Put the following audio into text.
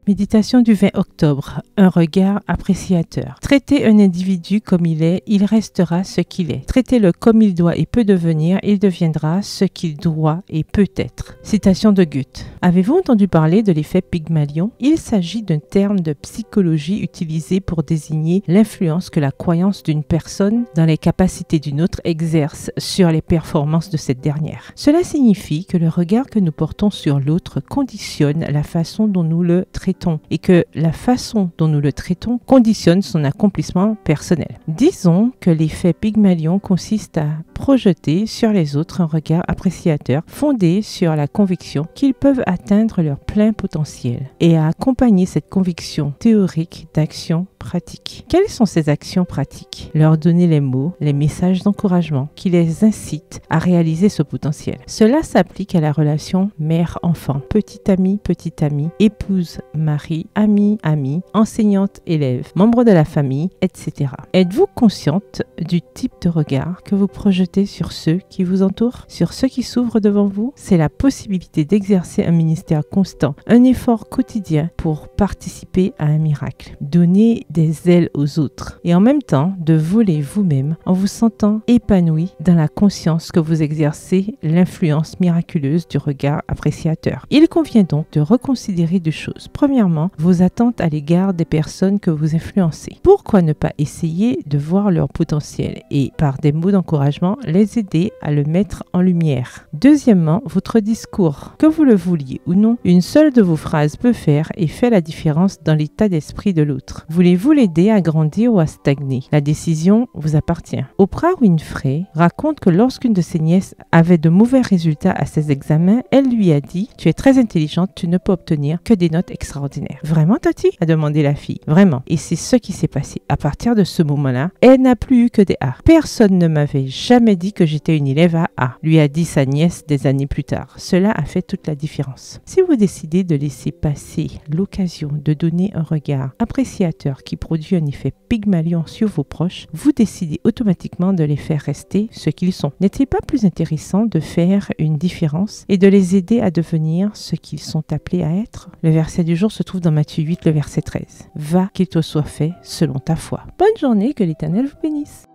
Méditation du 20 octobre. Un regard appréciateur. Traitez un individu comme il est, il restera ce qu'il est. Traitez-le comme il doit et peut devenir, il deviendra ce qu'il doit et peut être. Citation de Goethe. Avez-vous entendu parler de l'effet Pygmalion? Il s'agit d'un terme de psychologie utilisé pour désigner l'influence que la croyance d'une personne dans les capacités d'une autre exerce sur les performances de cette dernière. Cela signifie que le regard que nous portons sur l'autre conditionne la façon dont nous le traitons et que la façon dont nous le traitons conditionne son accomplissement personnel. Disons que l'effet Pygmalion consiste à projeter sur les autres un regard appréciateur fondé sur la conviction qu'ils peuvent atteindre leur plein potentiel et à accompagner cette conviction théorique d'actions pratiques. Quelles sont ces actions pratiques? Leur donner les mots, les messages d'encouragement qui les incitent à réaliser ce potentiel. Cela s'applique à la relation mère-enfant, petit ami, épouse, mari, ami, enseignante-élève, membre de la famille, etc. Êtes-vous consciente du type de regard que vous projetez sur ceux qui vous entourent, sur ceux qui s'ouvrent devant vous? C'est la possibilité d'exercer un ministère constant, un effort quotidien pour participer à un miracle. Donner des ailes aux autres et en même temps de voler vous-même en vous sentant épanoui dans la conscience que vous exercez l'influence miraculeuse du regard appréciateur. Il convient donc de reconsidérer deux choses. Premièrement, vos attentes à l'égard des personnes que vous influencez. Pourquoi ne pas essayer de voir leur potentiel et, par des mots d'encouragement, les aider à le mettre en lumière? Deuxièmement, votre discours. Que vous le vouliez ou non, une seule de vos phrases peut faire et fait la différence dans l'état d'esprit de l'autre. Voulez-vous l'aider à grandir ou à stagner? La décision vous appartient. Oprah Winfrey raconte que lorsqu'une de ses nièces avait de mauvais résultats à ses examens, elle lui a dit: « Tu es très intelligente, tu ne peux obtenir que des notes extraordinaires. » Vraiment, Tati? A demandé la fille. Vraiment. Et c'est ce qui s'est passé. À partir de ce moment-là, elle n'a plus eu que des A. Personne ne m'avait jamais dit que j'étais une élève à A, lui a dit sa nièce des années plus tard. Cela a fait toute la différence. Si vous décidez de laisser passer l'occasion de donner un regard appréciateur qui produit un effet Pygmalion sur vos proches, vous décidez automatiquement de les faire rester ce qu'ils sont. N'est-il pas plus intéressant de faire une différence et de les aider à devenir ce qu'ils sont appelés à être? Le verset du jour se trouve dans Matthieu 8, le verset 13. Va, qu'il te soit fait selon ta foi. Bonne journée, que l'Éternel vous bénisse.